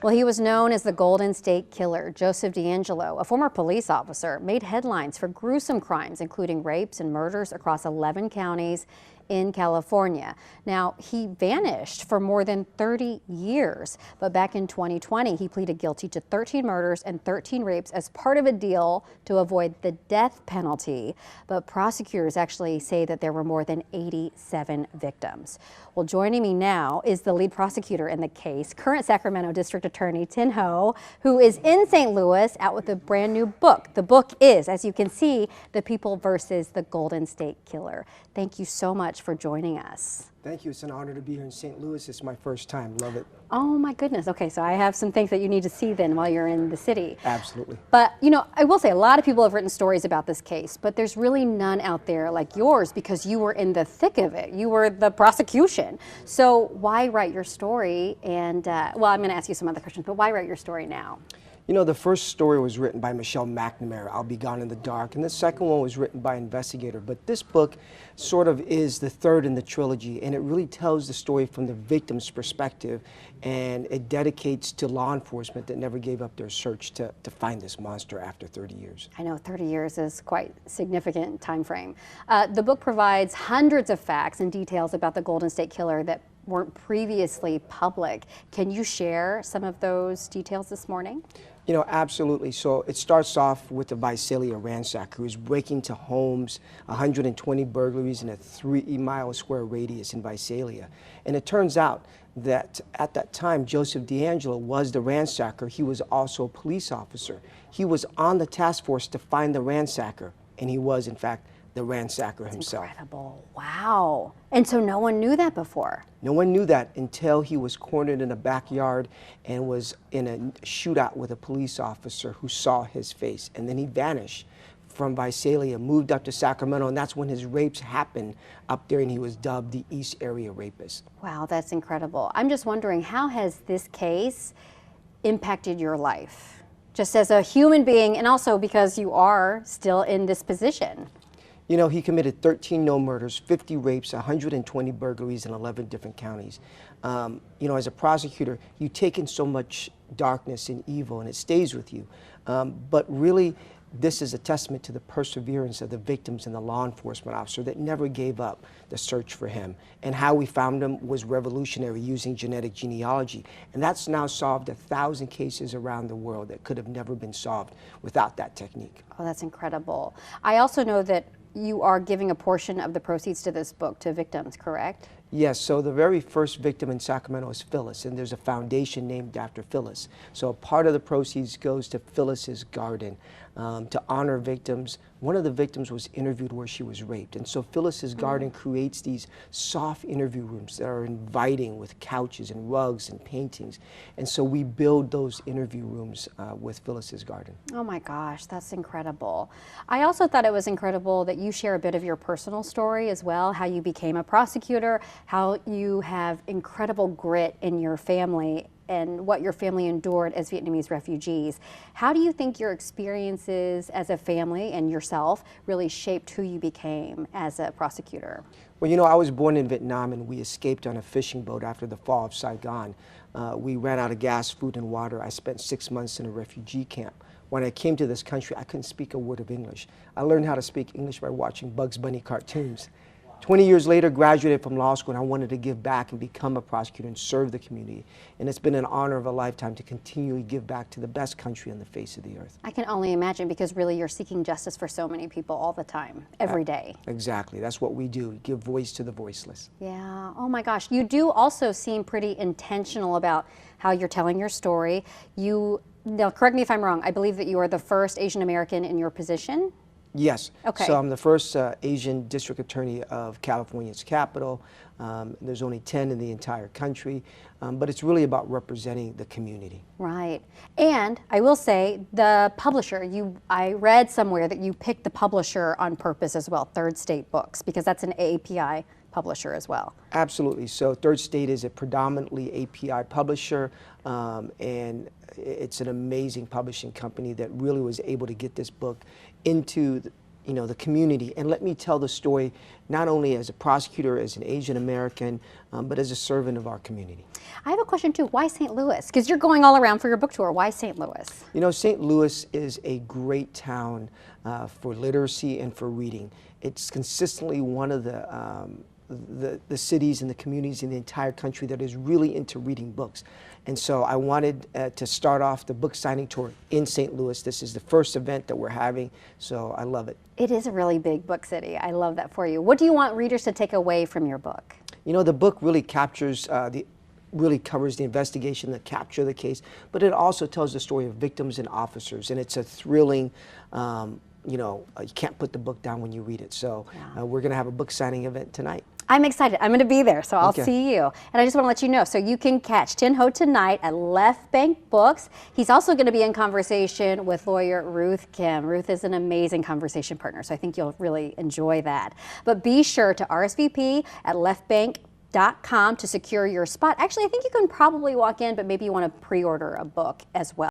Well, he was known as the Golden State Killer. Joseph DeAngelo, a former police officer, made headlines for gruesome crimes, including rapes and murders across 11 counties in California. Now, he vanished for more than 30 years, but back in 2020, he pleaded guilty to 13 murders and 13 rapes as part of a deal to avoid the death penalty. But prosecutors actually say that there were more than 87 victims. Well, joining me now is the lead prosecutor in the case, current Sacramento District Attorney Thien Ho, who is in St. Louis out with a brand new book. The book is, as you can see, The People versus the Golden State Killer. Thank you so much for joining us. Thank you. It's an honor to be here in St. Louis. It's my first time. Love it. Oh my goodness. Okay, so I have some things that you need to see then while you're in the city. Absolutely. But, you know, I will say a lot of people have written stories about this case, but there's really none out there like yours because you were in the thick of it. You were the prosecution. So why write your story? And, well, I'm going to ask you some other questions, but why write your story now? You know, the first story was written by Michelle McNamara, I'll Be Gone in the Dark, and the second one was written by Investigator. But this book sort of is the third in the trilogy, and it really tells the story from the victim's perspective, and it dedicates to law enforcement that never gave up their search to find this monster after 30 years. I know 30 years is quite a significant time frame. The book provides hundreds of facts and details about the Golden State Killer that weren't previously public. Can you share some of those details this morning? You know, absolutely. So it starts off with the Visalia ransacker who's breaking into homes, 120 burglaries in a 3-mile square radius in Visalia. And it turns out that at that time, Joseph DeAngelo was the ransacker. He was also a police officer. He was on the task force to find the ransacker, and he was, in fact, the ransacker himself. Incredible. Wow. And so no one knew that before? No one knew that until he was cornered in a backyard and was in a shootout with a police officer who saw his face. And then he vanished from Visalia, moved up to Sacramento, and that's when his rapes happened up there, and he was dubbed the East Area Rapist. Wow, that's incredible. I'm just wondering, how has this case impacted your life? Just as a human being, and also because you are still in this position. You know, he committed 13 no murders, 50 rapes, 120 burglaries in 11 different counties. You know, as a prosecutor, you take in so much darkness and evil, and it stays with you. But really, this is a testament to the perseverance of the victims and the law enforcement officer that never gave up the search for him. And how we found him was revolutionary, using genetic genealogy. And that's now solved 1,000 cases around the world that could have never been solved without that technique. Oh, that's incredible. I also know that you are giving a portion of the proceeds to this book to victims, correct? Yes, so the very first victim in Sacramento is Phyllis, and there's a foundation named after Phyllis. So a part of the proceeds goes to Phyllis's Garden to honor victims. One of the victims was interviewed where she was raped, and so Phyllis's Garden creates these soft interview rooms that are inviting with couches and rugs and paintings. And so we build those interview rooms with Phyllis's Garden. Oh my gosh, that's incredible. I also thought it was incredible that you share a bit of your personal story as well, how you became a prosecutor, how you have incredible grit in your family and what your family endured as Vietnamese refugees. How do you think your experiences as a family and yourself really shaped who you became as a prosecutor? Well, you know, I was born in Vietnam, and we escaped on a fishing boat after the fall of Saigon. We ran out of gas, food, and water. I spent 6 months in a refugee camp. When I came to this country, I couldn't speak a word of English. I learned how to speak English by watching Bugs Bunny cartoons. 20 years later, graduated from law school, and I wanted to give back and become a prosecutor and serve the community. And it's been an honor of a lifetime to continually give back to the best country on the face of the earth. I can only imagine, because really you're seeking justice for so many people all the time, every day. Exactly. That's what we do. Give voice to the voiceless. Yeah. Oh my gosh. You do also seem pretty intentional about how you're telling your story. Now, correct me if I'm wrong, I believe that you are the first Asian American in your position? Yes. Okay. So I'm the first Asian district attorney of California's capital. There's only 10 in the entire country, but it's really about representing the community. Right. And I will say, the publisher, I read somewhere that you picked the publisher on purpose as well, Third State Books, because that's an API publisher as well. Absolutely. So Third State is a predominantly API publisher, and it's an amazing publishing company that really was able to get this book into you know, the community, and let me tell the story not only as a prosecutor, as an Asian American, but as a servant of our community. I have a question too. Why St. Louis? Because you're going all around for your book tour. Why St. Louis? You know, St. Louis is a great town for literacy and for reading. It's consistently one of the cities and the communities in the entire country that is really into reading books. And so I wanted to start off the book signing tour in St. Louis. This is the first event that we're having, so I love it. It is a really big book city. I love that for you. What do you want readers to take away from your book? You know, the book really captures really covers the investigation, the capture of the case, but it also tells the story of victims and officers, and it's a thrilling, you know, you can't put the book down when you read it. So we're going to have a book signing event tonight. I'm excited. I'm going to be there, so I'll see you. And I just want to let you know, so you can catch Thien Ho tonight at Left Bank Books. He's also going to be in conversation with lawyer Ruth Kim. Ruth is an amazing conversation partner, so I think you'll really enjoy that. But be sure to RSVP at leftbank.com to secure your spot. Actually, I think you can probably walk in, but maybe you want to pre-order a book as well.